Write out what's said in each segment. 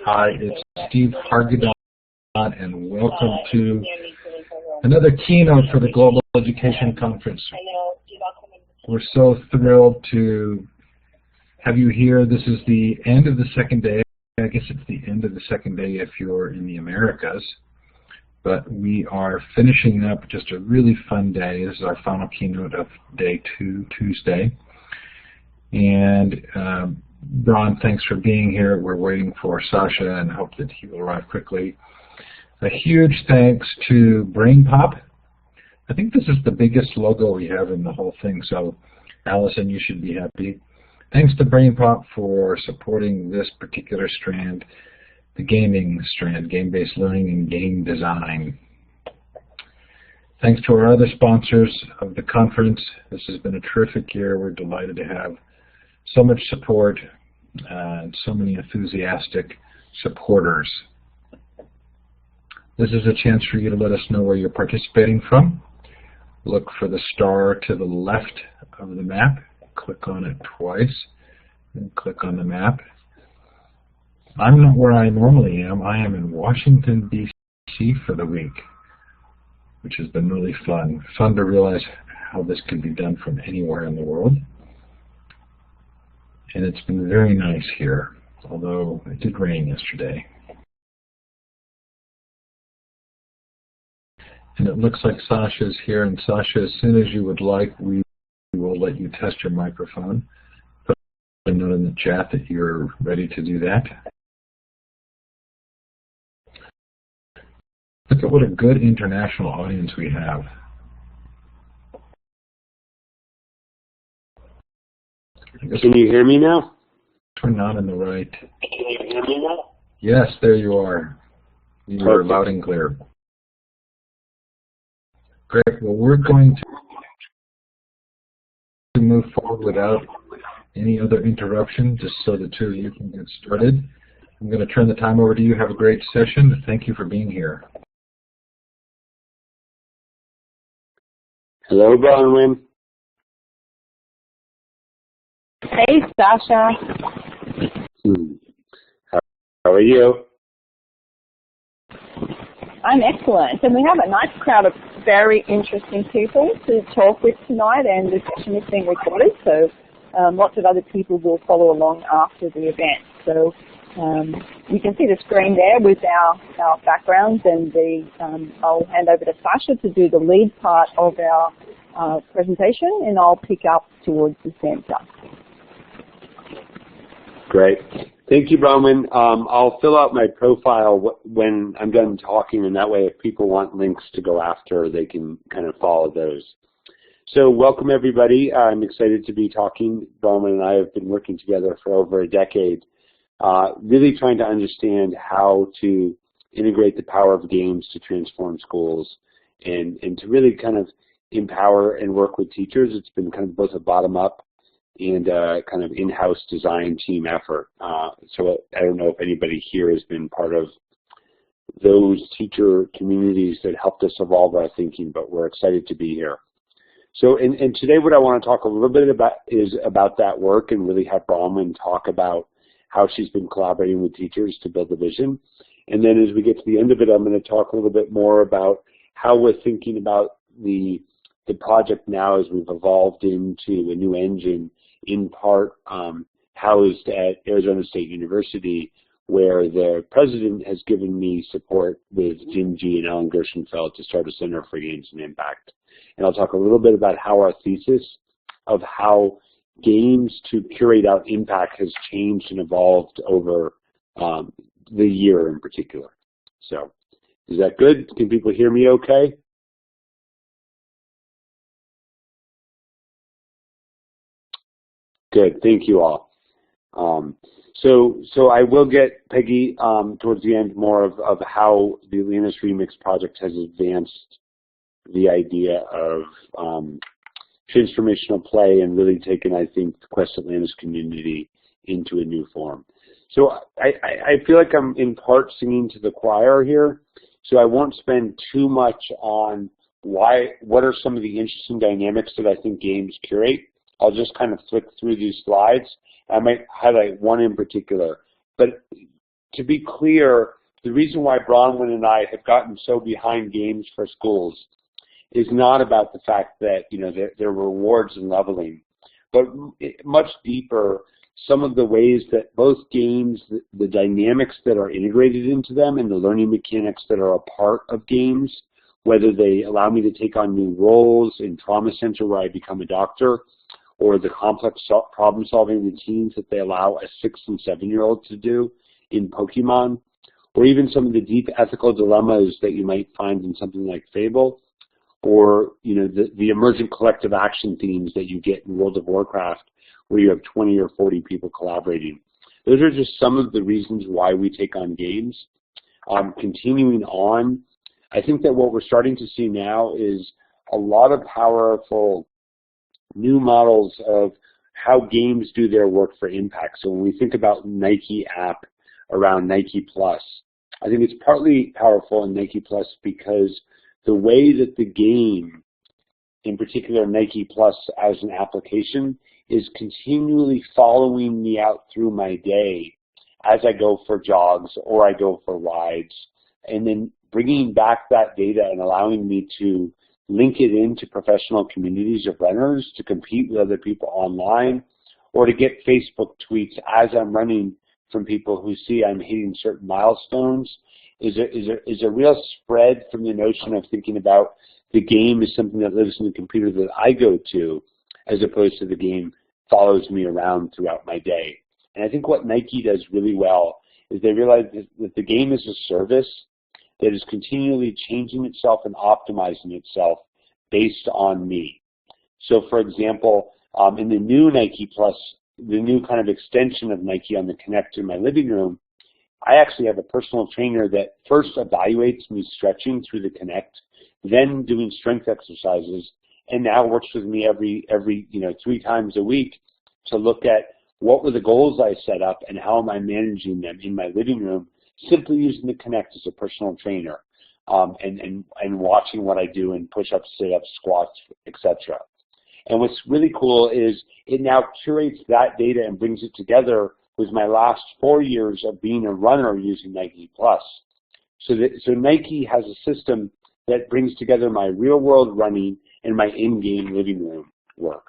Hi, it's Steve Hargadon, and welcome to another keynote for the Global Education Conference. We're so thrilled to have you here. This is the end of the second day. I guess it's the end of the second day if you're in the Americas. But we are finishing up just a really fun day. This is our final keynote of day 2, Tuesday. And Bron, thanks for being here. We're waiting for Sasha and hope that he will arrive quickly. A huge thanks to BrainPop. I think this is the biggest logo we have in the whole thing, so Allison, you should be happy. Thanks to BrainPop for supporting this particular strand, the gaming strand, game-based learning and game design. Thanks to our other sponsors of the conference. This has been a terrific year. We're delighted to have so much support and so many enthusiastic supporters. This is a chance for you to let us know where you're participating from. Look for the star to the left of the map. Click on it twice and click on the map. I'm not where I normally am. I am in Washington, D.C. for the week, which has been really fun. Fun to realize how this can be done from anywhere in the world. And it's been very nice here, although it did rain yesterday. And it looks like Sasha's here. And Sasha, as soon as you would like, we will let you test your microphone. Put a note in the chat that you're ready to do that. Look at what a good international audience we have. Can you hear me now? Turn on the right. Can you hear me now? Yes, there you are. You are loud and clear. Great. Well, we're going to move forward without any other interruption, just so the two of you can get started. I'm going to turn the time over to you. Have a great session. Thank you for being here. Hello, Bronwyn. Hey, Sasha. How are you? I'm excellent. And we have a nice crowd of very interesting people to talk with tonight, and the session is being recorded, so lots of other people will follow along after the event. So you can see the screen there with our backgrounds, and I'll hand over to Sasha to do the lead part of our presentation, and I'll pick up towards the center. Great. Thank you, Bronwyn. I'll fill out my profile when I'm done talking, and that way if people want links to go after, they can kind of follow those. So welcome, everybody. I'm excited to be talking. Bronwyn and I have been working together for over a decade, really trying to understand how to integrate the power of games to transform schools and to really kind of empower and work with teachers. It's been kind of both a bottom-up and kind of in-house design team effort. So I don't know if anybody here has been part of those teacher communities that helped us evolve our thinking, but we're excited to be here. So and today what I want to talk a little bit about is about that work, and really have Bronwyn talk about how she's been collaborating with teachers to build the vision. And then as we get to the end of it, I'm going to talk a little bit more about how we're thinking about the project now as we've evolved into a new engine, in part housed at Arizona State University, where the president has given me support with Jim G. and Ellen Gershenfeld to start a Center for Games and Impact. And I'll talk a little bit about how our thesis of how games to curate out impact has changed and evolved over the year in particular. So is that good? Can people hear me okay? Good, thank you all. So I will get Peggy towards the end more of how the Atlantis Remixed project has advanced the idea of transformational play and really taken, I think, the Quest Atlantis community into a new form. So I feel like I'm in part singing to the choir here, so I won't spend too much on what are some of the interesting dynamics that I think games curate. I'll just kind of flick through these slides, I might highlight one in particular. But to be clear, the reason why Bronwyn and I have gotten so behind games for schools is not about the fact that, you know, there are rewards in leveling, but much deeper, some of the ways that both games, the dynamics that are integrated into them and the learning mechanics that are a part of games, whether they allow me to take on new roles in Trauma Center where I become a doctor, or the complex problem-solving routines that they allow a 6- and 7-year-old to do in Pokemon, or even some of the deep ethical dilemmas that you might find in something like Fable, or, you know, the emergent collective action themes that you get in World of Warcraft, where you have 20 or 40 people collaborating. Those are just some of the reasons why we take on games. Continuing on, I think that what we're starting to see now is a lot of powerful new models of how games do their work for impact. So when we think about Nike app around Nike Plus, I think it's partly powerful in Nike Plus because the way that the game, in particular Nike Plus as an application, is continually following me out through my day as I go for jogs or I go for rides, and then bringing back that data and allowing me to link it into professional communities of runners to compete with other people online, or to get Facebook tweets as I'm running from people who see I'm hitting certain milestones, is a real spread from the notion of thinking about the game as something that lives in the computer that I go to, as opposed to the game follows me around throughout my day. And I think what Nike does really well is they realize that the game is a service that is continually changing itself and optimizing itself based on me. So for example, in the new Nike Plus, the new kind of extension of Nike on the Connect in my living room, I actually have a personal trainer that first evaluates me stretching through the Connect, then doing strength exercises, and now works with me every 3 times a week to look at what were the goals I set up and how am I managing them in my living room, simply using the Connect as a personal trainer, and watching what I do in push-ups, sit-ups, squats, etc. And what's really cool is it now curates that data and brings it together with my last 4 years of being a runner using Nike Plus. So Nike has a system that brings together my real-world running and my in-game living room work,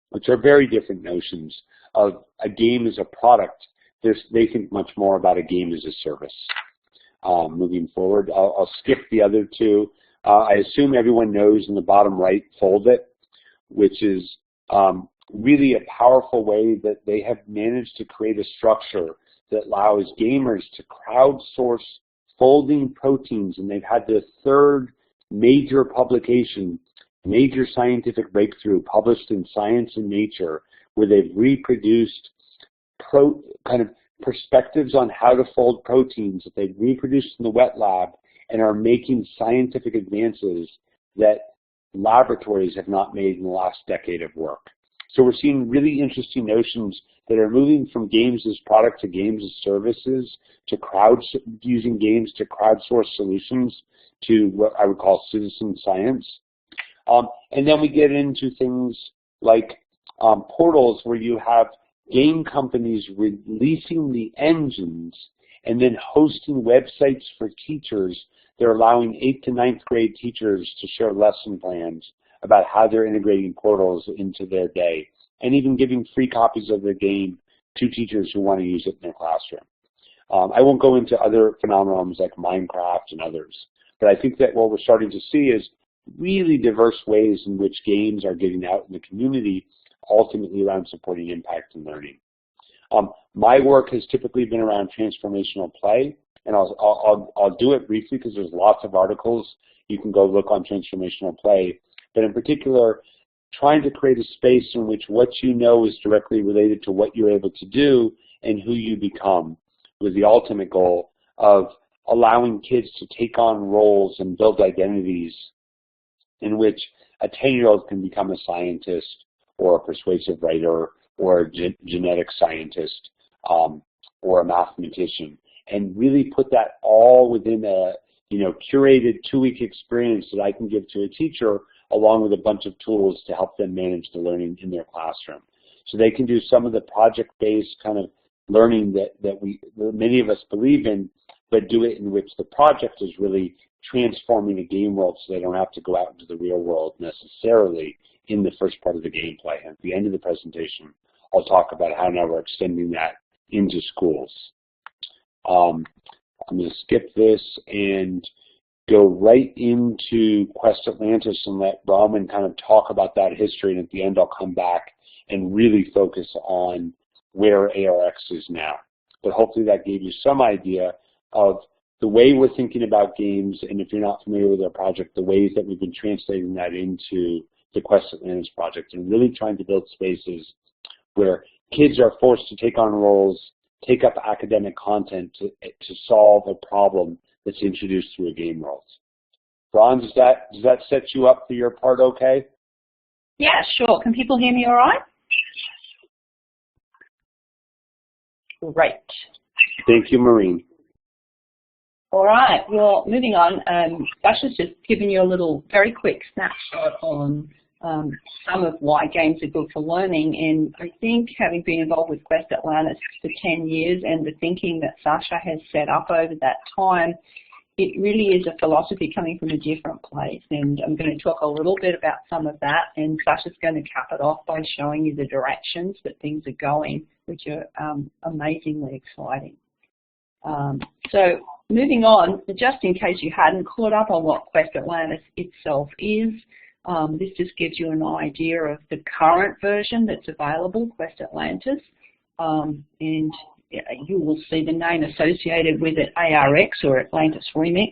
which are very different notions of a game as a product. They think much more about a game as a service. Moving forward, I'll skip the other two. I assume everyone knows in the bottom right, Fold It, which is really a powerful way that they have managed to create a structure that allows gamers to crowdsource folding proteins, and they've had the third major publication, major scientific breakthrough published in Science and Nature, where they've reproduced kind of perspectives on how to fold proteins that they've reproduced in the wet lab and are making scientific advances that laboratories have not made in the last decade of work. So we're seeing really interesting notions that are moving from games as product to games as services, to using games to crowdsource solutions, to what I would call citizen science. And then we get into things like portals where you have game companies releasing the engines and then hosting websites for teachers. They're allowing 8th to 9th grade teachers to share lesson plans about how they're integrating portals into their day, and even giving free copies of the game to teachers who want to use it in their classroom. I won't go into other phenomenons like Minecraft and others, but I think that what we're starting to see is really diverse ways in which games are getting out in the community, ultimately around supporting impact and learning. My work has typically been around transformational play, and I'll do it briefly because there's lots of articles you can go look on transformational play, but in particular, trying to create a space in which what you know is directly related to what you're able to do and who you become, with the ultimate goal of allowing kids to take on roles and build identities in which a 10-year-old can become a scientist or a persuasive writer or a genetic scientist or a mathematician, and really put that all within a curated 2-week experience that I can give to a teacher, along with a bunch of tools to help them manage the learning in their classroom. So they can do some of the project-based kind of learning that many of us believe in, but do it in which the project is really transforming the game world so they don't have to go out into the real world necessarily in the first part of the gameplay. And at the end of the presentation, I'll talk about how now we're extending that into schools. I'm going to skip this and go right into Quest Atlantis and let Bronwyn kind of talk about that history, and at the end I'll come back and really focus on where ARX is now. But hopefully that gave you some idea of the way we're thinking about games, and if you're not familiar with our project, the ways that we've been translating that into the Quest Atlantis project, and really trying to build spaces where kids are forced to take on roles, take up academic content to solve a problem that's introduced through a game world. Bron, does that set you up for your part okay? Yeah, sure. Can people hear me all right? Great. Thank you, Maureen. All right, well, moving on, Sasha's just given you a little very quick snapshot on some of why games are good for learning, and I think having been involved with Quest Atlantis for 10 years and the thinking that Sasha has set up over that time, it really is a philosophy coming from a different place, and I'm going to talk a little bit about some of that, and Sasha's going to cap it off by showing you the directions that things are going, which are amazingly exciting. So moving on, just in case you hadn't caught up on what Quest Atlantis itself is, this just gives you an idea of the current version that's available, Quest Atlantis, and you will see the name associated with it, ARX, or Atlantis Remixed,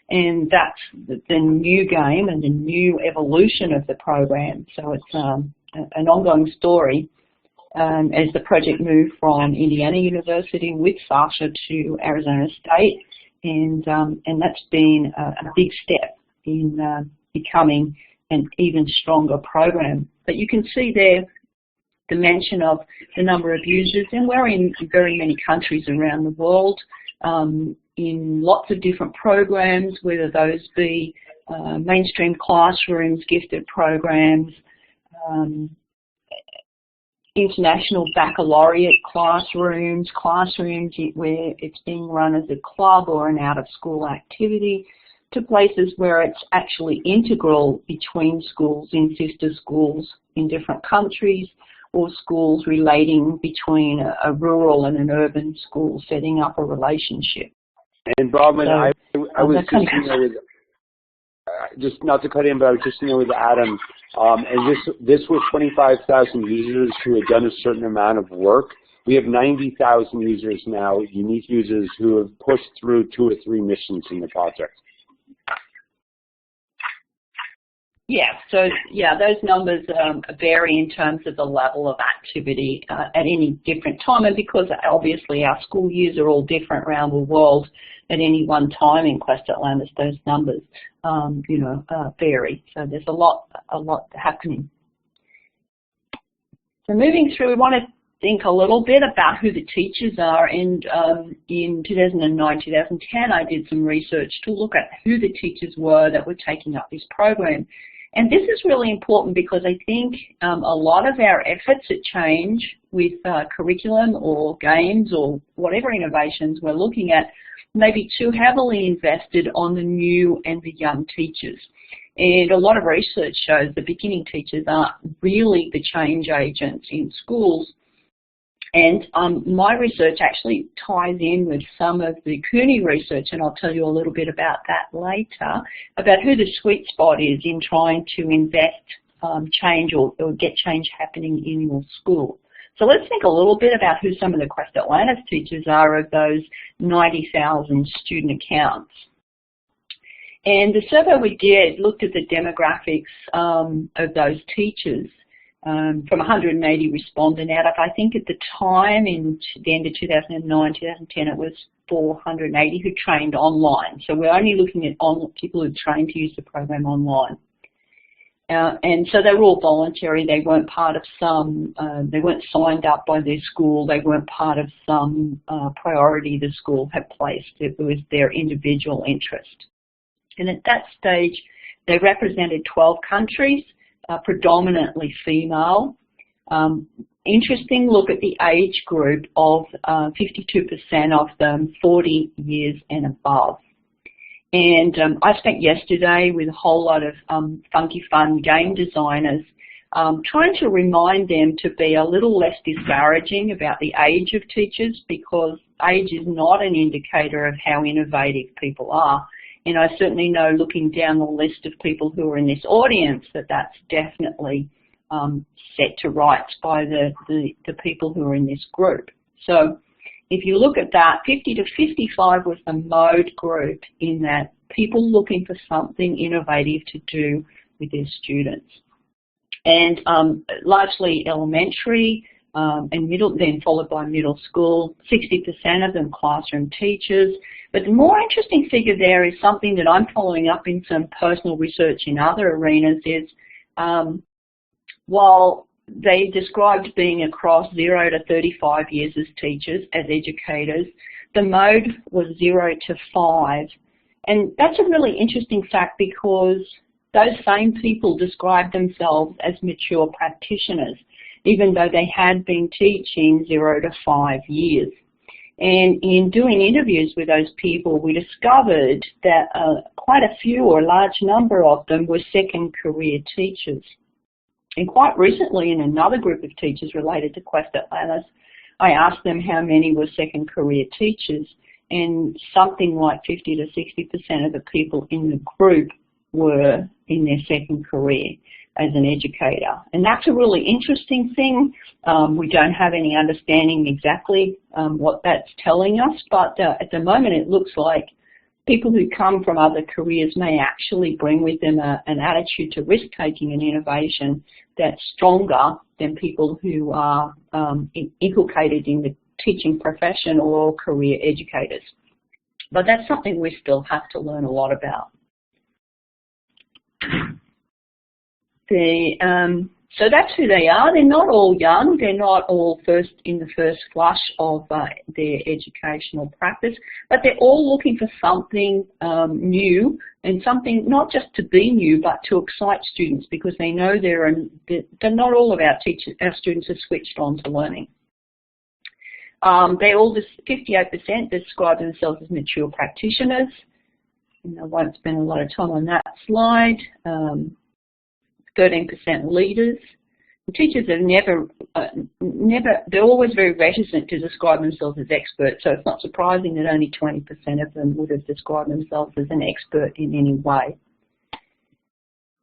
and that's the new game and the new evolution of the program. So it's an ongoing story as the project moved from Indiana University with Sasha to Arizona State, and that's been a big step in becoming an even stronger program. But you can see there the mention of the number of users, and we're in very many countries around the world, in lots of different programs, whether those be mainstream classrooms, gifted programs, international baccalaureate classrooms, classrooms where it's being run as a club or an out-of-school activity, to places where it's actually integral between schools, in sister schools in different countries, or schools relating between a rural and an urban school, setting up a relationship. And Bronwyn, so, I was just with, just not to cut in, but I was just with Adam, and this was 25,000 users who had done a certain amount of work. We have 90,000 users now, unique users who have pushed through 2 or 3 missions in the project. Yeah, so yeah, those numbers vary in terms of the level of activity at any different time, and because obviously our school years are all different around the world at any one time in Quest Atlantis, those numbers, vary. So there's a lot happening. So moving through, we want to think a little bit about who the teachers are, and in 2009, 2010, I did some research to look at who the teachers were that were taking up this program. And this is really important because I think a lot of our efforts at change with curriculum or games or whatever innovations we're looking at may be too heavily invested on the new and the young teachers. And a lot of research shows the beginning teachers aren't really the change agents in schools. And my research actually ties in with some of the CUNY research, and I'll tell you a little bit about that later, about who the sweet spot is in trying to invest change or get change happening in your school. So let's think a little bit about who some of the Quest Atlantis teachers are of those 90,000 student accounts. And the survey we did looked at the demographics of those teachers. From 180 respondent out of, I think at the time, in the end of 2009, 2010, it was 480 who trained online. So we're only looking at people who trained to use the program online. And so they were all voluntary. They weren't part of some, they weren't signed up by their school. They weren't part of some priority the school had placed. It was their individual interest. And at that stage, they represented 12 countries. Predominantly female, and interesting look at the age group of 52% of them 40 years and above. And I spent yesterday with a whole lot of funky fun game designers trying to remind them to be a little less disparaging about the age of teachers, because age is not an indicator of how innovative people are. And I certainly know, looking down the list of people who are in this audience, that that's definitely set to rights by the people who are in this group. So if you look at that, 50 to 55 was the mode group, in that people looking for something innovative to do with their students. And largely elementary and middle, then followed by middle school, 60% of them classroom teachers. But the more interesting figure there is something that I'm following up in some personal research in other arenas is, while they described being across 0 to 35 years as teachers, as educators, the mode was 0 to 5. And that's a really interesting fact, because those same people described themselves as mature practitioners, even though they had been teaching 0 to 5 years. And in doing interviews with those people, we discovered that quite a few, or a large number of them, were second career teachers. And quite recently, in another group of teachers related to Quest Atlantis, I asked them how many were second career teachers, and something like 50 to 60% of the people in the group were in their second career as an educator. And that's a really interesting thing. We don't have any understanding exactly what that's telling us, but at the moment it looks like people who come from other careers may actually bring with them an attitude to risk-taking and innovation that's stronger than people who are inculcated in the teaching profession or career educators. But that's something we still have to learn a lot about. So that's who they are. They're not all young. They're not all in the first flush of their educational practice, but they're all looking for something new, and something not just to be new, but to excite students, because they know they're not all of our students are switched on to learning. They all, 58% describe themselves as mature practitioners. And I won't spend a lot of time on that slide. 13% leaders. And teachers have they're always very reticent to describe themselves as experts, so it's not surprising that only 20% of them would have described themselves as an expert in any way.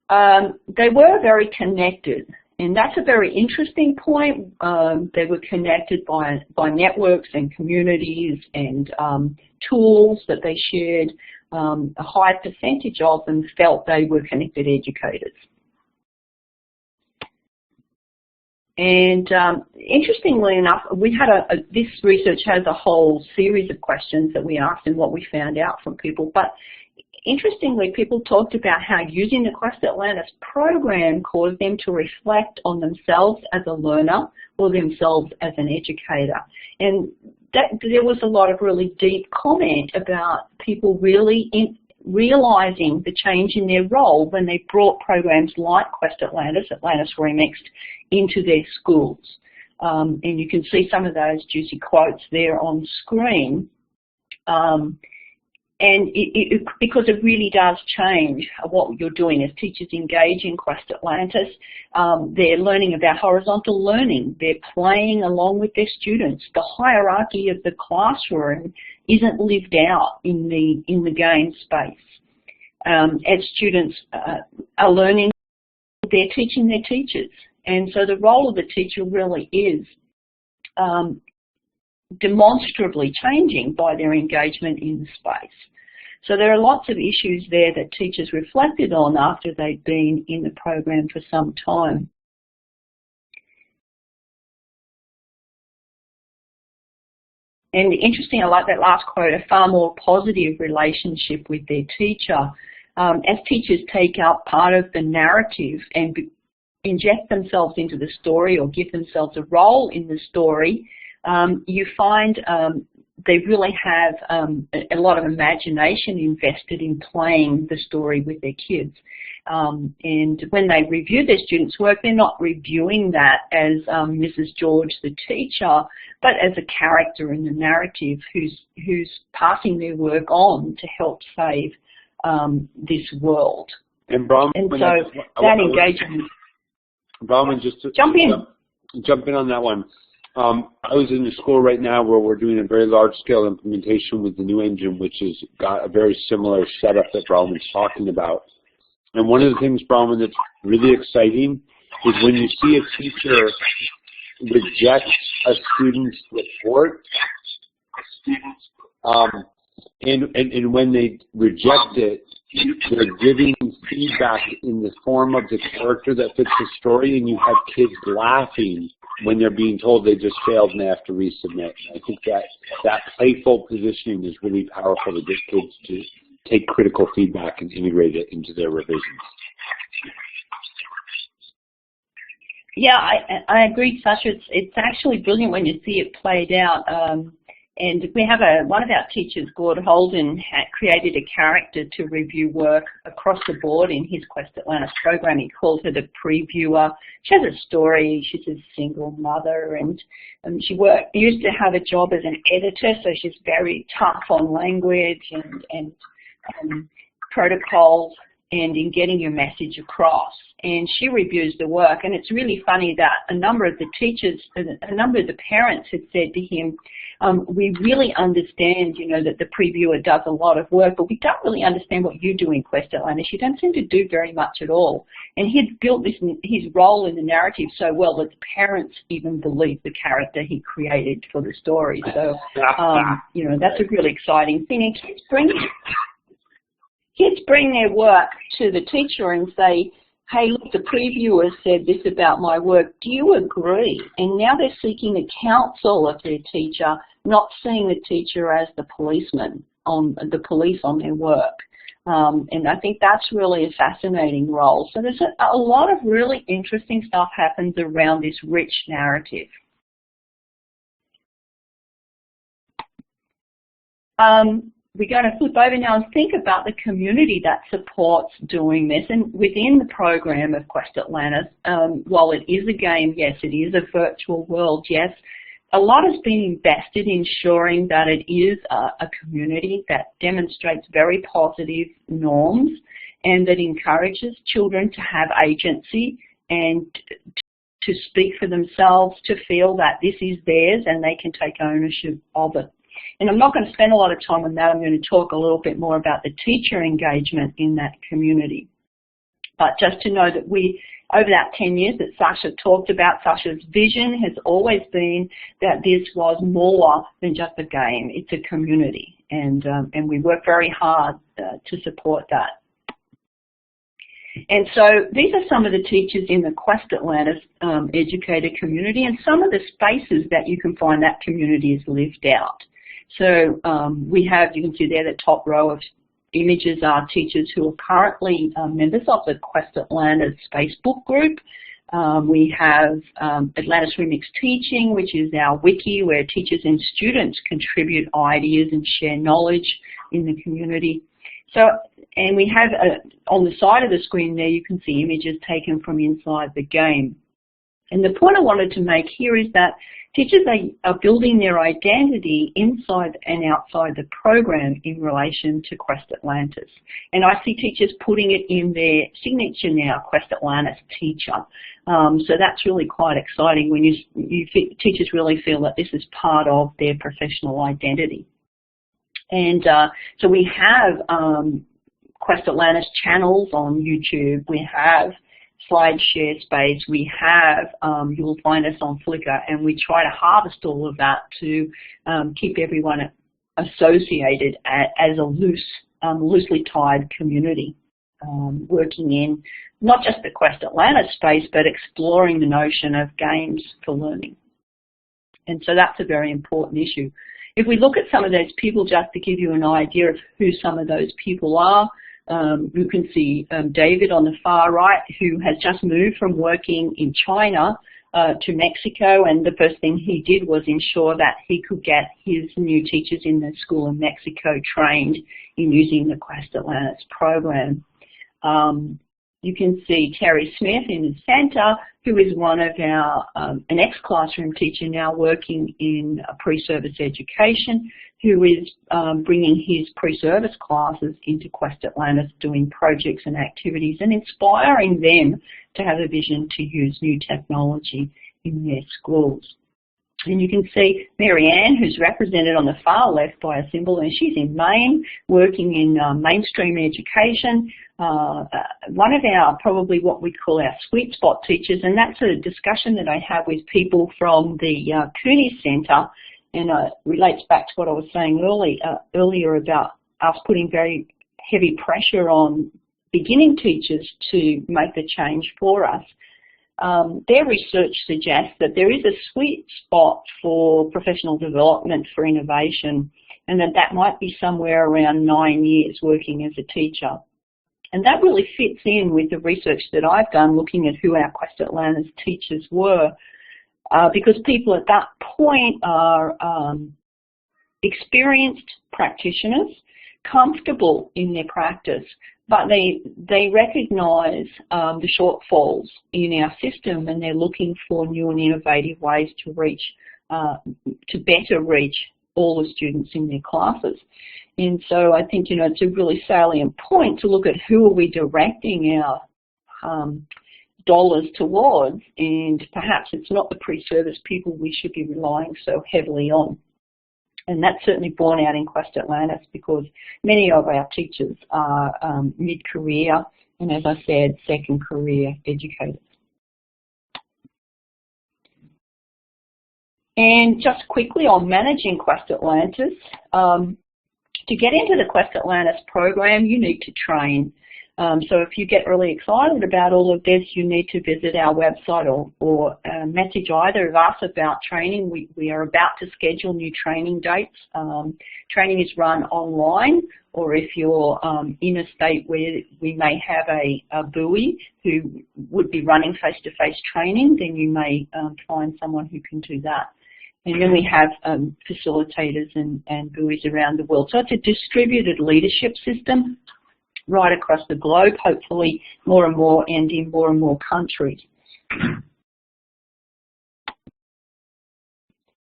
They were very connected, and that's a very interesting point. They were connected by networks and communities and tools that they shared. A high percentage of them felt they were connected educators. And interestingly enough, we had this research has a whole series of questions that we asked and what we found out from people. But interestingly, people talked about how using the Quest Atlantis program caused them to reflect on themselves as a learner or themselves as an educator. And there was a lot of really deep comment about people really realizing the change in their role when they brought programs like Quest Atlantis, Atlantis Remixed, into their schools. And you can see some of those juicy quotes there on screen. And because it really does change what you're doing as teachers engage in Quest Atlantis. They're learning about horizontal learning. They're playing along with their students. The hierarchy of the classroom isn't lived out in the game space. As students are learning, they're teaching their teachers. And so the role of the teacher really is demonstrably changing by their engagement in the space. So there are lots of issues there that teachers reflected on after they'd been in the program for some time. And interesting, I like that last quote, a far more positive relationship with their teacher. As teachers take up part of the narrative and inject themselves into the story or give themselves a role in the story, you find they really have a lot of imagination invested in playing the story with their kids. And when they review their students' work, they're not reviewing that as Mrs. George, the teacher, but as a character in the narrative who's passing their work on to help save this world. And Bron, and so that engagement. Bronwyn, just to jump in on that one. I was in a school right now where we're doing a very large-scale implementation with the new engine, which has got a very similar setup that Bronwyn's talking about. And one of the things, Bronwyn, that's really exciting is when you see a teacher reject a student's report, and when they reject it, they're giving feedback in the form of the character that fits the story, and you have kids laughing when they're being told they just failed and they have to resubmit. I think that playful positioning is really powerful to get kids to take critical feedback and integrate it into their revisions. Yeah, I agree, Sasha. It's actually brilliant when you see it played out. And we have one of our teachers, Gord Holden, created a character to review work across the board in his Quest Atlantis program. He calls her the previewer. She has a story. She's a single mother, and she used to have a job as an editor, so she's very tough on language and protocols and in getting your message across. And she reviews the work, and it's really funny that a number of the teachers, a number of the parents had said to him, we really understand, that the previewer does a lot of work, but we don't really understand what you do in Quest Atlantis. You don't seem to do very much at all. And he had built his role in the narrative so well that the parents even believed the character he created for the story. So, that's a really exciting thing. And kids bring their work to the teacher and say, hey, look, the previewer said this about my work. Do you agree? And now they're seeking the counsel of their teacher, not seeing the teacher as the police on their work. And I think that's really a fascinating role. So there's a lot of really interesting stuff happens around this rich narrative. We're going to flip over now and think about the community that supports doing this. And within the program of Quest Atlantis, while it is a game, yes, it is a virtual world, yes, a lot has been invested in ensuring that it is a community that demonstrates very positive norms and that encourages children to have agency and to speak for themselves, to feel that this is theirs and they can take ownership of it. And I'm not going to spend a lot of time on that. I'm going to talk a little bit more about the teacher engagement in that community. But just to know that over that 10 years that Sasha talked about, Sasha's vision has always been that this was more than just a game. It's a community. And we work very hard to support that. And so these are some of the teachers in the Quest Atlantis educator community and some of the spaces that you can find that community is lived out. So we have, you can see there, the top row of images are teachers who are currently members of the Quest Atlantis Facebook group. We have Atlantis Remixed Teaching, which is our wiki where teachers and students contribute ideas and share knowledge in the community. So, and we have, on the side of the screen there, you can see images taken from inside the game. And the point I wanted to make here is that teachers are building their identity inside and outside the program in relation to Quest Atlantis. And I see teachers putting it in their signature now, Quest Atlantis teacher. So that's really quite exciting when teachers really feel that this is part of their professional identity. And so we have Quest Atlantis channels on YouTube. We have SlideShare space. We have, you'll find us on Flickr, and we try to harvest all of that to keep everyone associated as a loosely tied community, working in not just the Quest Atlantis space, but exploring the notion of games for learning. And so that's a very important issue. If we look at some of those people, just to give you an idea of who some of those people are, you can see David on the far right, who has just moved from working in China to Mexico, and the first thing he did was ensure that he could get his new teachers in the school in Mexico trained in using the Quest Atlantis program. You can see Terry Smith in the centre, who is one of our, an ex-classroom teacher now working in pre-service education, who is bringing his pre-service classes into Quest Atlantis, doing projects and activities and inspiring them to have a vision to use new technology in their schools. And you can see Mary Ann, who's represented on the far left by a symbol, and she's in Maine, working in mainstream education. One of our, probably what we call our sweet spot teachers, and that's a discussion that I have with people from the Cooney Centre, and relates back to what I was saying earlier about us putting very heavy pressure on beginning teachers to make the change for us. Their research suggests that there is a sweet spot for professional development for innovation, and that might be somewhere around 9 years working as a teacher. And that really fits in with the research that I've done looking at who our Quest Atlantis teachers were, because people at that point are experienced practitioners, comfortable in their practice, but they recognise the shortfalls in our system, and they're looking for new and innovative ways to reach, to better reach all the students in their classes. And so I think, you know, it's a really salient point to look at who are we directing our dollars towards, and perhaps it's not the pre-service people we should be relying so heavily on. And that's certainly borne out in Quest Atlantis, because many of our teachers are mid-career and, as I said, second career educators. And just quickly on managing Quest Atlantis, to get into the Quest Atlantis program, you need to train. So if you get really excited about all of this, you need to visit our website or message either of us about training. We are about to schedule new training dates. Training is run online, or if you're in a state where we may have a buoy who would be running face-to-face training, then you may find someone who can do that. And then we have facilitators and buoys around the world. So it's a distributed leadership system right across the globe, hopefully more and more, and in more and more countries.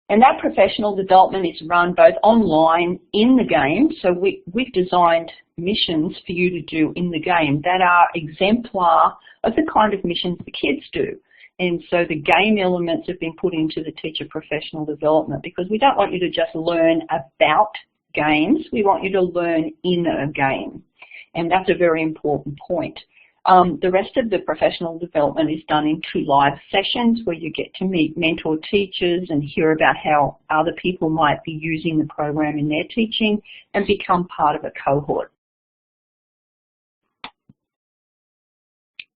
And that professional development is run both online in the game, so we've designed missions for you to do in the game that are exemplar of the kind of missions the kids do. And so the game elements have been put into the teacher professional development, because we don't want you to just learn about games, we want you to learn in a game. And that's a very important point. The rest of the professional development is done in 2 live sessions where you get to meet mentor teachers and hear about how other people might be using the program in their teaching and become part of a cohort.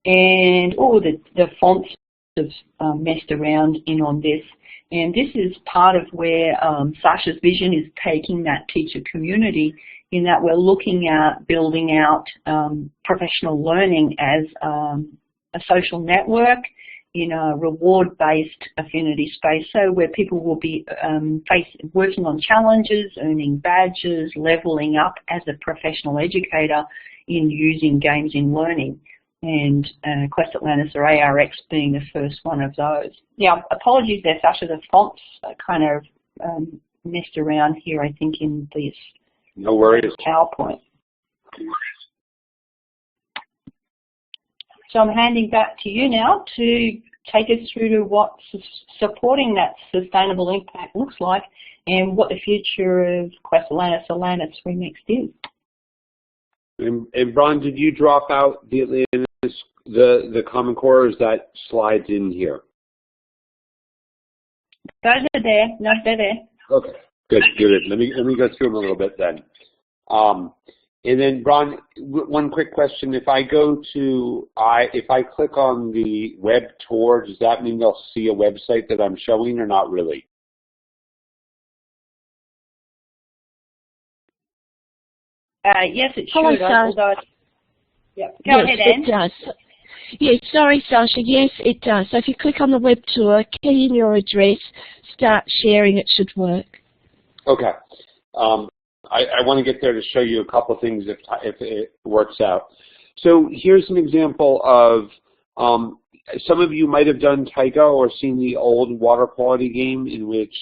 And the fonts have messed around in on this. And this is part of where Sasha's vision is taking that teacher community, in that we're looking at building out professional learning as a social network in a reward-based affinity space, so where people will be working on challenges, earning badges, leveling up as a professional educator in using games in learning. And Quest Atlantis or ARX being the first one of those. Now, apologies there, Sasha, the fonts are kind of messed around here, I think, in this. No worries. PowerPoint. So I'm handing back to you now to take us through to what supporting that sustainable impact looks like and what the future of Quest Atlantis Remixed is. And Bron, did you drop out the Common Core, or is that slides in here? Those are there. No, they're there. Okay. Good. Let me go through them a little bit then. And then, Bron, one quick question: if I go to if I click on the web tour, does that mean they'll see a website that I'm showing, or not really? Yes, it should. Hello, Although yeah. Go yes, ahead, Anne. It does. Yes, sorry, Sasha. Yes, it does. So if you click on the web tour, key in your address, start sharing, it should work. Okay. I want to get there to show you a couple of things if it works out. So here's an example of, some of you might have done Tycho or seen the old water quality game in which,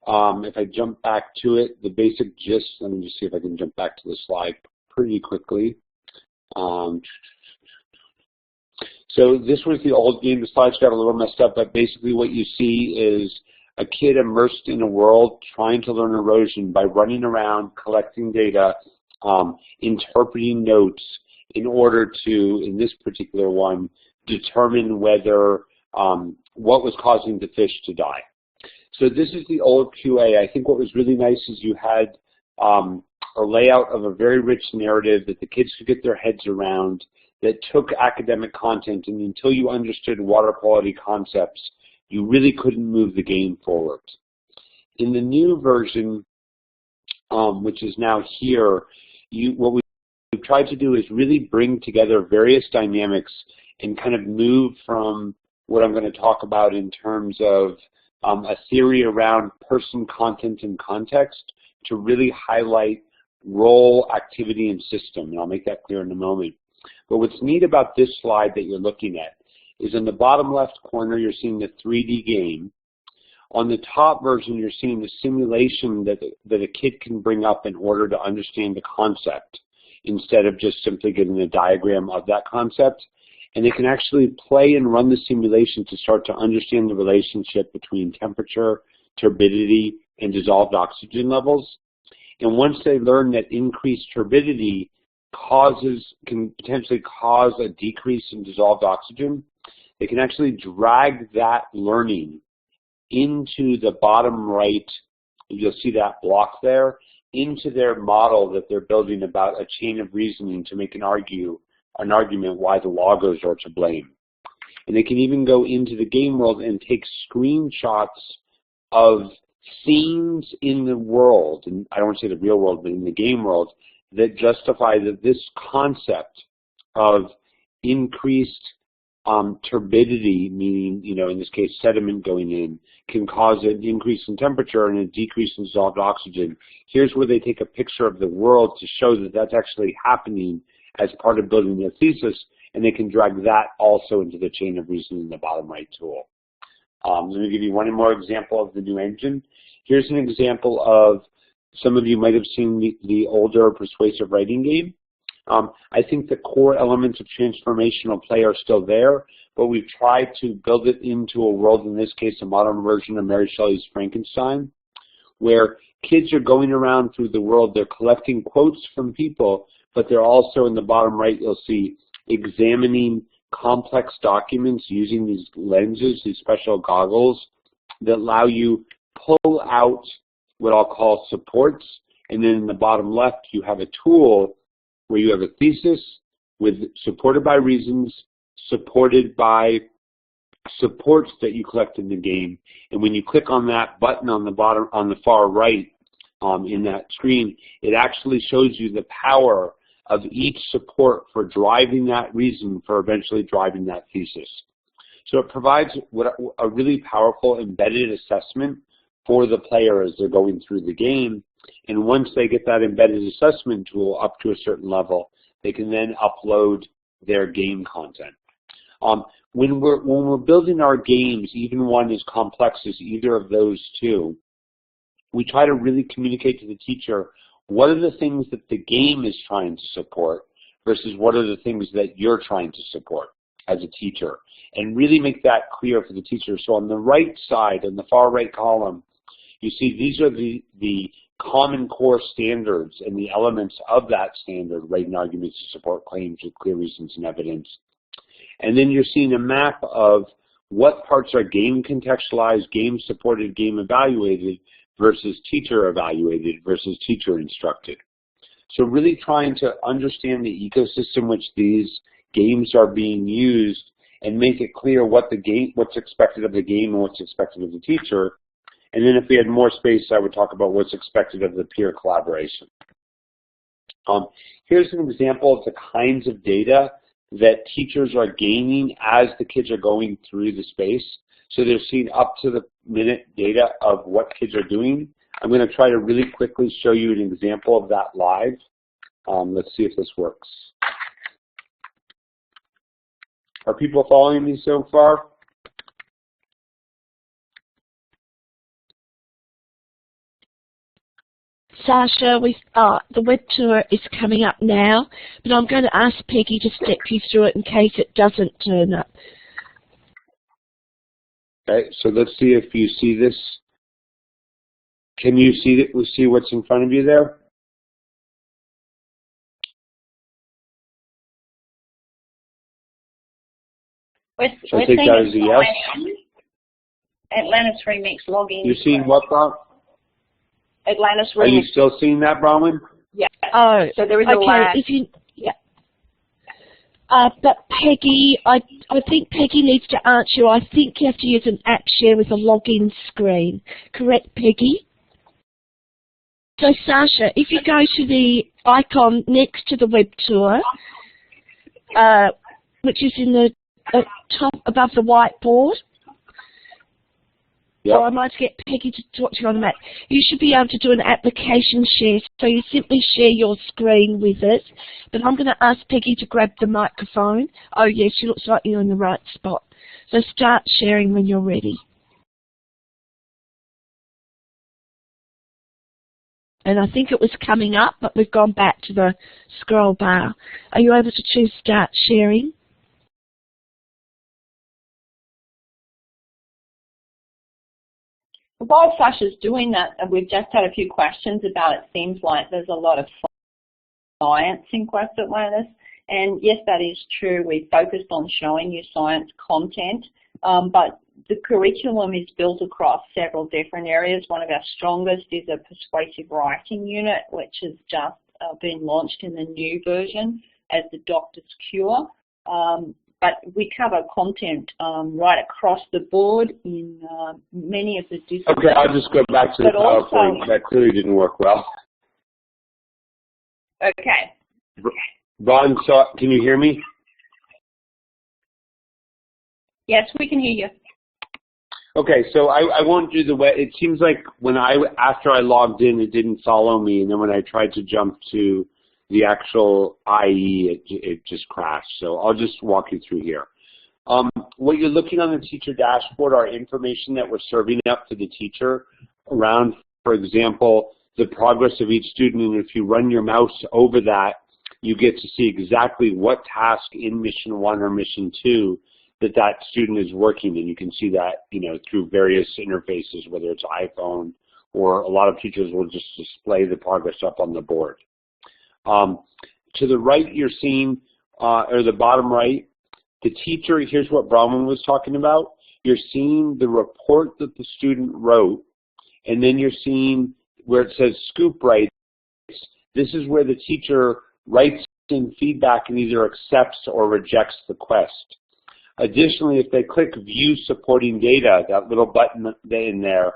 if I jump back to it, the basic gist, let me just see if I can jump back to the slide pretty quickly. So this was the old game. The slides got a little messed up, but basically what you see is a kid immersed in a world trying to learn erosion by running around, collecting data, interpreting notes in order to, in this particular one, determine whether what was causing the fish to die. So this is the old QA. I think what was really nice is you had a layout of a very rich narrative that the kids could get their heads around that took academic content, and until you understood water quality concepts, you really couldn't move the game forward. In the new version, which is now here, what we've tried to do is really bring together various dynamics and kind of move from what I'm going to talk about in terms of a theory around person, content, and context to really highlight role, activity, and system. And I'll make that clear in a moment. But what's neat about this slide that you're looking at is in the bottom left corner, you're seeing the 3D game. On the top version, you're seeing the simulation that a kid can bring up in order to understand the concept instead of just simply getting a diagram of that concept. And they can actually play and run the simulation to start to understand the relationship between temperature, turbidity, and dissolved oxygen levels. And once they learn that increased turbidity can potentially cause a decrease in dissolved oxygen, they can actually drag that learning into the bottom right, you'll see that block there, into their model that they're building about a chain of reasoning to make an argument why the loggers are to blame. And they can even go into the game world and take screenshots of scenes in the world, and I don't want to say the real world, but in the game world, that justify that this concept of increased turbidity, meaning, in this case, sediment going in, can cause an increase in temperature and a decrease in dissolved oxygen. Here's where they take a picture of the world to show that that's actually happening as part of building their thesis, and they can drag that also into the chain of reasoning in the bottom right tool. Let me give you one more example of the new engine. Here's an example of, some of you might have seen the older persuasive writing game. I think the core elements of transformational play are still there, but we've tried to build it into a world, in this case a modern version of Mary Shelley's Frankenstein, where kids are going around through the world, they're collecting quotes from people, but they're also, in the bottom right, you'll see, examining complex documents using these lenses, these special goggles that allow you pull out what I'll call supports, and then in the bottom left you have a tool where you have a thesis supported by reasons, supported by supports that you collect in the game, and when you click on that button on the far right in that screen, it actually shows you the power of each support for driving that reason, for eventually driving that thesis. So it provides a really powerful embedded assessment for the player as they're going through the game. And once they get that embedded assessment tool up to a certain level, they can then upload their game content. When we're building our games, even one as complex as either of those two, we try to really communicate to the teacher what are the things that the game is trying to support versus what are the things that you're trying to support as a teacher, and really make that clear for the teacher. So on the right side, in the far right column, you see these are the common core standards and the elements of that standard, writing arguments to support claims with clear reasons and evidence. And then you're seeing a map of what parts are game contextualized, game supported, game evaluated, versus teacher evaluated versus teacher instructed. So really trying to understand the ecosystem which these games are being used and make it clear what's expected of the game and what's expected of the teacher. And then if we had more space, I would talk about what's expected of the peer collaboration. Here's an example of the kinds of data that teachers are gaining as the kids are going through the space. So they're seeing up to the minute data of what kids are doing. I'm going to try to really quickly show you an example of that live. Let's see if this works. Are people following me so far? Sasha, the web tour is coming up now, but I'm going to ask Peggy to step you through it in case it doesn't turn up. Okay, so let's see if you see this. Can you see what's in front of you there? We're take seeing that as a yes? Atlantis Remixed login. You're seeing what, Bron? Atlantis Remixed. Are you still seeing that, Bronwyn? Yeah. Oh, so there is a lag. If you, yeah. But Peggy, I think Peggy needs to answer you. I think you have to use an app share with a login screen. Correct, Peggy? So Sasha, if you go to the icon next to the web tour, which is in the top above the whiteboard, yep. Or I might get Peggy to talk to you on that. You should be able to do an application share, so you simply share your screen with it. But I'm going to ask Peggy to grab the microphone. Oh yes, she looks like you're in the right spot. So start sharing when you're ready. And I think it was coming up, but we've gone back to the scroll bar. Are you able to choose start sharing? While Sasha's doing that, we've just had a few questions about it. Seems like there's a lot of science in Quest Atlantis. And yes, that is true. We focused on showing you science content, but the curriculum is built across several different areas. One of our strongest is a persuasive writing unit, which has just been launched in the new version as the Doctor's Cure. But we cover content right across the board in many of the disciplines. Okay, I'll just go back to the PowerPoint. That clearly didn't work well. Okay. Bron, so can you hear me? Yes, we can hear you. Okay, so I won't do the way. It seems like after I logged in, it didn't follow me, and then when I tried to jump to the actual IE, it just crashed. So I'll just walk you through here. What you're looking on the teacher dashboard are information that we're serving up to the teacher around, for example, the progress of each student. And if you run your mouse over that, you get to see exactly what task in Mission 1 or Mission 2 that student is working, and you can see that, through various interfaces, whether it's iPhone or a lot of teachers will just display the progress up on the board. To the right, you're seeing, or the bottom right, the teacher, here's what Bronwyn was talking about. You're seeing the report that the student wrote, and then you're seeing where it says scoop writes. This is where the teacher writes in feedback and either accepts or rejects the quest. Additionally, if they click View Supporting Data, that little button in there,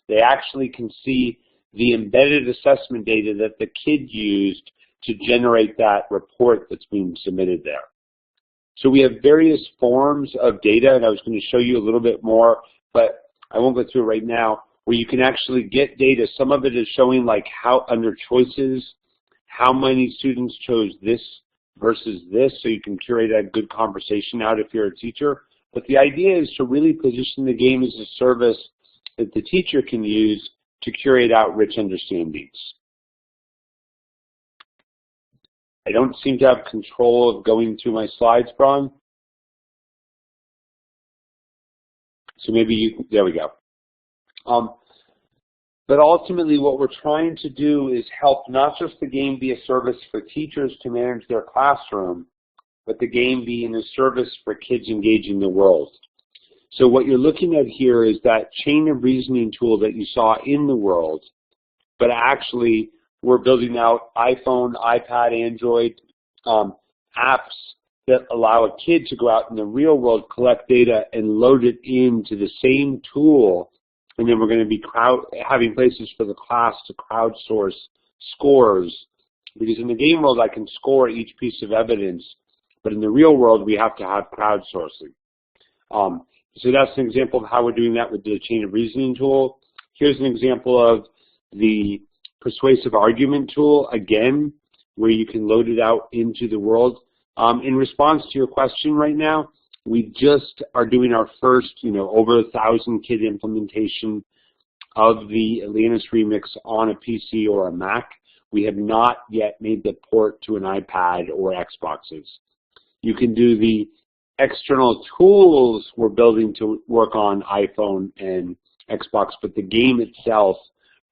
they actually can see the embedded assessment data that the kid used to generate that report that's being submitted there. So we have various forms of data, and I was going to show you a little bit more, but I won't go through it right now, where you can actually get data. Some of it is showing like how under choices, how many students chose this versus this, so you can curate a good conversation out if you're a teacher. But the idea is to really position the game as a service that the teacher can use to curate out rich understandings. I don't seem to have control of going through my slides, Bron. So maybe you, there we go. But ultimately what we're trying to do is help not just the game be a service for teachers to manage their classroom, but the game being a service for kids engaging the world. So what you're looking at here is that chain of reasoning tool that you saw in the world, but actually we're building out iPhone, iPad, Android apps that allow a kid to go out in the real world, collect data, and load it into the same tool. And then we're going to be having places for the class to crowdsource scores. Because in the game world, I can score each piece of evidence, But in the real world, we have to have crowdsourcing. So that's an example of how we're doing that with the chain of reasoning tool. Here's an example of the persuasive argument tool, again, where you can load it out into the world. In response to your question right now, we just are doing our first, over 1,000 kid implementation of the Atlantis Remix on a PC or a Mac. We have not yet made the port to an iPad or Xboxes. You can do the external tools we're building to work on iPhone and Xbox, but the game itself,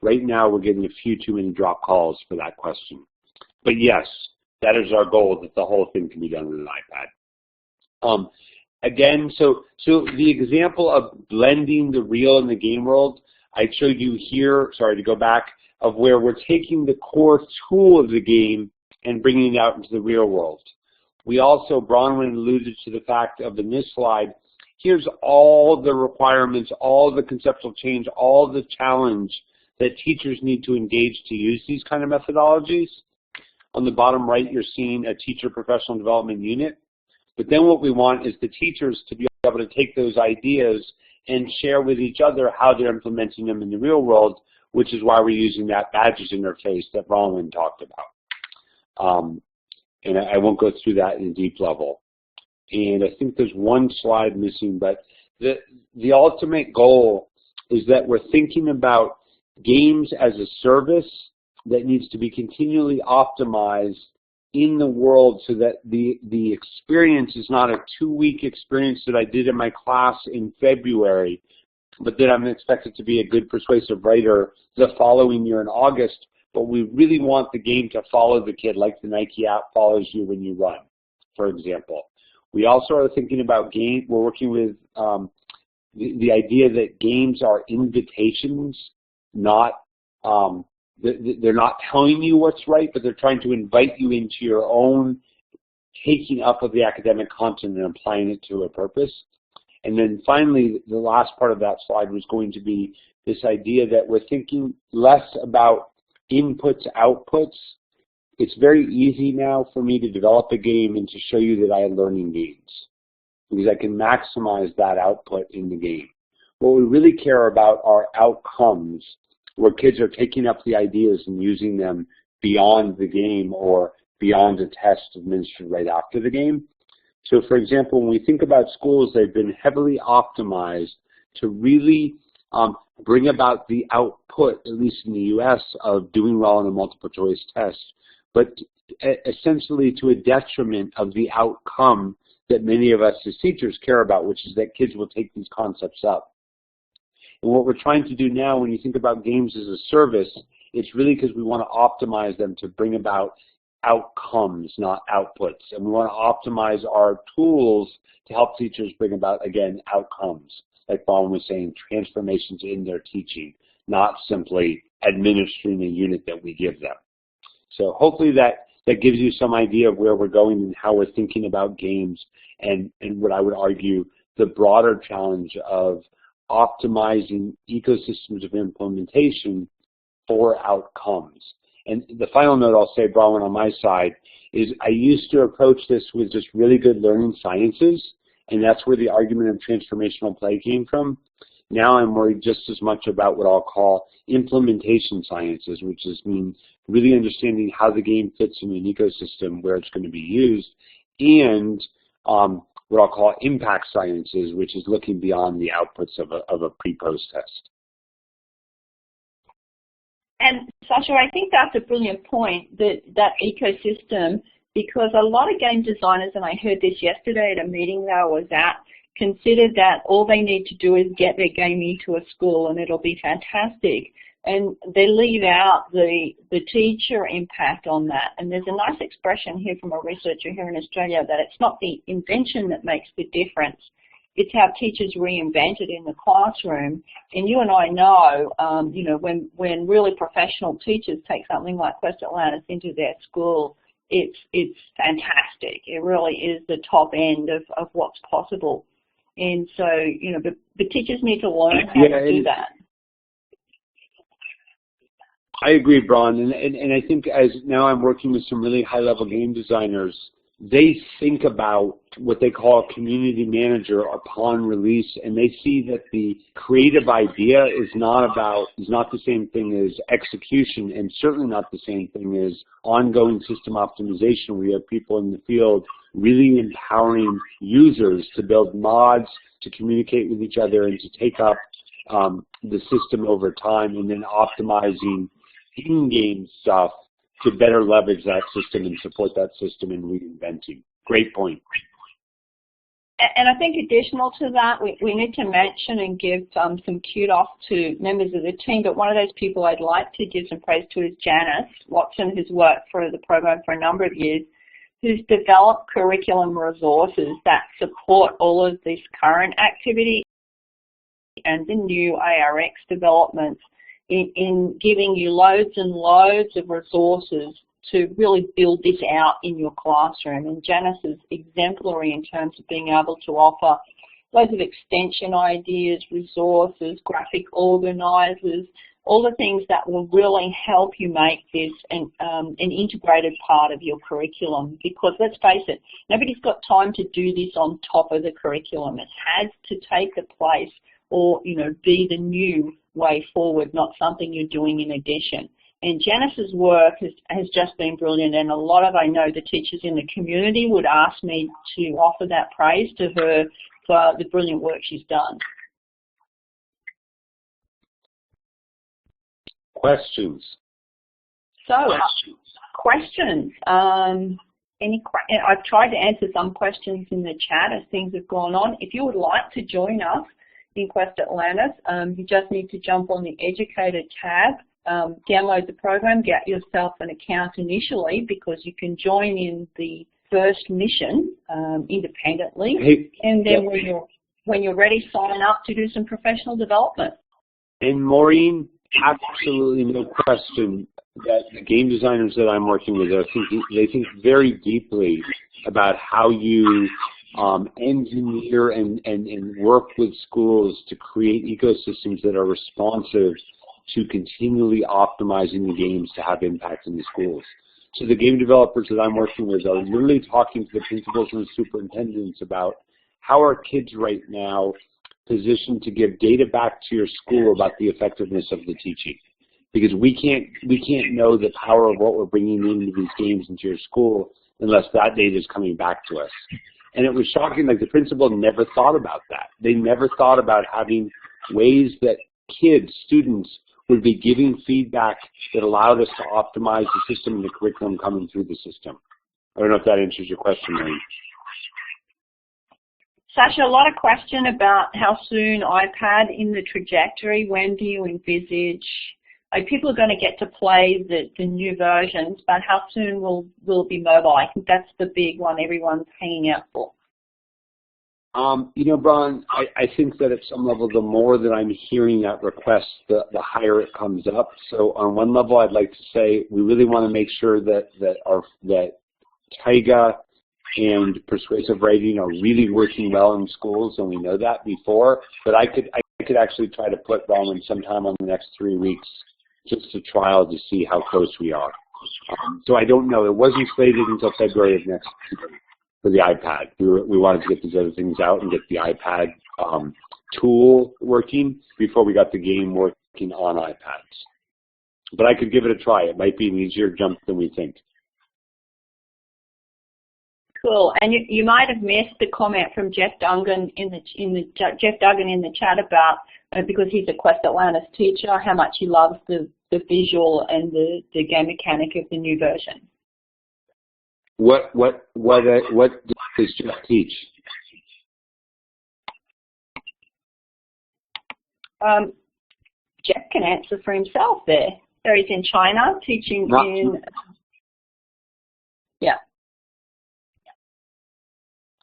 right now we're getting a few too many drop calls for that question. But yes, that is our goal, that the whole thing can be done with an iPad. Again, so the example of blending the real and the game world, I showed you here, sorry to go back, of where we're taking the core tool of the game and bringing it out into the real world. We also, Bronwyn alluded to the fact of in this slide, here's all the requirements, all the conceptual change, all the challenge that teachers need to engage to use these kind of methodologies. On the bottom right, you're seeing a teacher professional development unit. But then what we want is the teachers to be able to take those ideas and share with each other how they're implementing them in the real world, which is why we're using that badges interface that Bronwyn talked about. And I won't go through that in a deep level. And I think there's one slide missing, but the ultimate goal is that we're thinking about games as a service that needs to be continually optimized in the world so that the experience is not a 2-week experience that I did in my class in February, but that I'm expected to be a good persuasive writer the following year in August. But we really want the game to follow the kid like the Nike app follows you when you run, for example. We also are thinking about we're working with the idea that games are invitations, not they're not telling you what's right, but they're trying to invite you into your own taking up of the academic content and applying it to a purpose. And then finally, the last part of that slide was going to be this idea that we're thinking less about inputs, outputs. It's very easy now for me to develop a game and to show you that I have learning gains because I can maximize that output in the game. What we really care about are outcomes where kids are taking up the ideas and using them beyond the game or beyond a test administered right after the game. So for example, when we think about schools, they've been heavily optimized to really bring about the output, at least in the US, of doing well in a multiple choice test, but essentially to a detriment of the outcome that many of us as teachers care about, which is that kids will take these concepts up. And what we're trying to do now, when you think about games as a service, it's really because we want to optimize them to bring about outcomes, not outputs. And we want to optimize our tools to help teachers bring about, again, outcomes. Like Bron was saying, transformations in their teaching, not simply administering a unit that we give them. So hopefully that gives you some idea of where we're going and how we're thinking about games and what I would argue the broader challenge of optimizing ecosystems of implementation for outcomes. And the final note I'll say, Bron, on my side, is I used to approach this with just really good learning sciences, and that's where the argument of transformational play came from. Now I'm worried just as much about what I'll call implementation sciences, which is really understanding how the game fits in an ecosystem where it's going to be used, and what I'll call impact sciences, which is looking beyond the outputs of a pre-post test. And Sasha, I think that's a brilliant point, that ecosystem, because a lot of game designers, and I heard this yesterday at a meeting that I was at, consider that all they need to do is get their game into a school and it'll be fantastic. And they leave out the teacher impact on that. And there's a nice expression here from a researcher here in Australia that it's not the invention that makes the difference. It's how teachers reinvent it in the classroom. And you and I know, when really professional teachers take something like Quest Atlantis into their school, it's fantastic. It really is the top end of what's possible. And so, the teachers need to learn how to do that. I agree, Bron, and I think as now I'm working with some really high-level game designers, they think about what they call a community manager upon release, and they see that the creative idea is not the same thing as execution, and certainly not the same thing as ongoing system optimization, where you have people in the field really empowering users to build mods, to communicate with each other, and to take up the system over time, and then optimizing in-game stuff to better leverage that system and support that system in reinventing. Great point. And I think additional to that, we need to mention and give some kudos to members of the team, but one of those people I'd like to give some praise to is Janice Watson, who's worked for the program for a number of years, who's developed curriculum resources that support all of this current activity and the new ARX developments in giving you loads and loads of resources to really build this out in your classroom. And Janice is exemplary in terms of being able to offer loads of extension ideas, resources, graphic organizers, all the things that will really help you make this an integrated part of your curriculum. Because let's face it, nobody's got time to do this on top of the curriculum. It has to take the place or, be the new way forward, not something you're doing in addition. And Janice's work has just been brilliant, and a lot of, I know, the teachers in the community would ask me to offer that praise to her for the brilliant work she's done. Questions? So, questions. I've tried to answer some questions in the chat as things have gone on. If you would like to join us in Quest Atlantis, you just need to jump on the Educator tab, download the program, get yourself an account initially, because you can join in the first mission independently, and then when you're ready, sign up to do some professional development. And Maureen, absolutely no question that the game designers that I'm working with they think very deeply about how you engineer and work with schools to create ecosystems that are responsive to continually optimizing the games to have impact in the schools. So the game developers that I'm working with are literally talking to the principals and superintendents about how are kids right now positioned to give data back to your school about the effectiveness of the teaching. Because we can't know the power of what we're bringing into these games into your school unless that data is coming back to us. And it was shocking, like the principal never thought about that. They never thought about having ways that kids, students, would be giving feedback that allowed us to optimize the system and the curriculum coming through the system. I don't know if that answers your question, Maureen. Sasha, a lot of question about how soon iPad in the trajectory. When do you envisage? People are going to get to play the new versions, but how soon will it be mobile? I think that's the big one everyone's hanging out for. Bron, I think that at some level, the more that I'm hearing that request, the higher it comes up. So on one level, I'd like to say we really want to make sure that Taiga and persuasive writing are really working well in schools, and we know that before. But I could actually try to put Bron sometime on the next 3 weeks just to trial to see how close we are. So I don't know. It wasn't slated until February of next year for the iPad. We wanted to get these other things out and get the iPad tool working before we got the game working on iPads. But I could give it a try. It might be an easier jump than we think. Cool. And you might have missed the comment from Jeff Duggan in the chat about because he's a Quest Atlantis teacher, how much he loves the visual and the game mechanic of the new version. What does Jeff teach? Jeff can answer for himself there. So he's in China teaching yeah.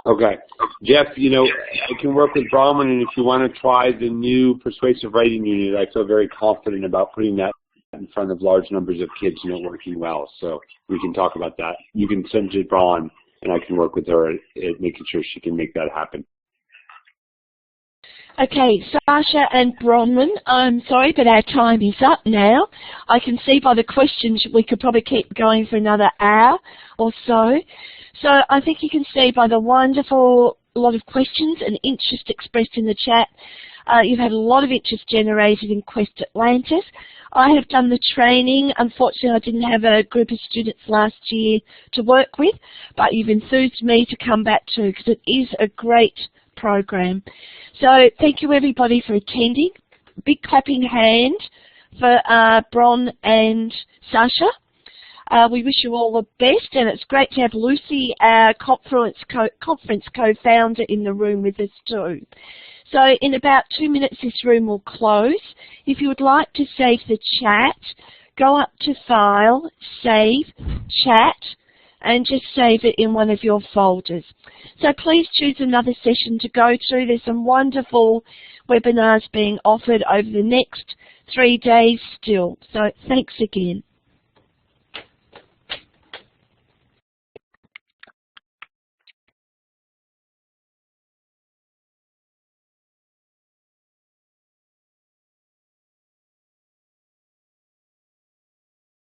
Okay. Jeff, I can work with Bron, and if you want to try the new persuasive writing unit, I feel very confident about putting that in front of large numbers of kids and it working well. So we can talk about that. You can send it to Bron, and I can work with her at making sure she can make that happen. Okay, Sasha and Bronwyn, I'm sorry, but our time is up now. I can see by the questions we could probably keep going for another hour or so. So I think you can see by the wonderful lot of questions and interest expressed in the chat, you've had a lot of interest generated in Quest Atlantis. I have done the training. Unfortunately, I didn't have a group of students last year to work with, but you've enthused me to come back to because it is a great program. So thank you everybody for attending. Big clapping hand for Bron and Sasha. We wish you all the best, and it's great to have Lucy, our conference co-founder, in the room with us too. So in about 2 minutes this room will close. If you would like to save the chat, go up to File, Save, Chat, and just save it in one of your folders. So please choose another session to go through. There's some wonderful webinars being offered over the next 3 days still. So thanks again.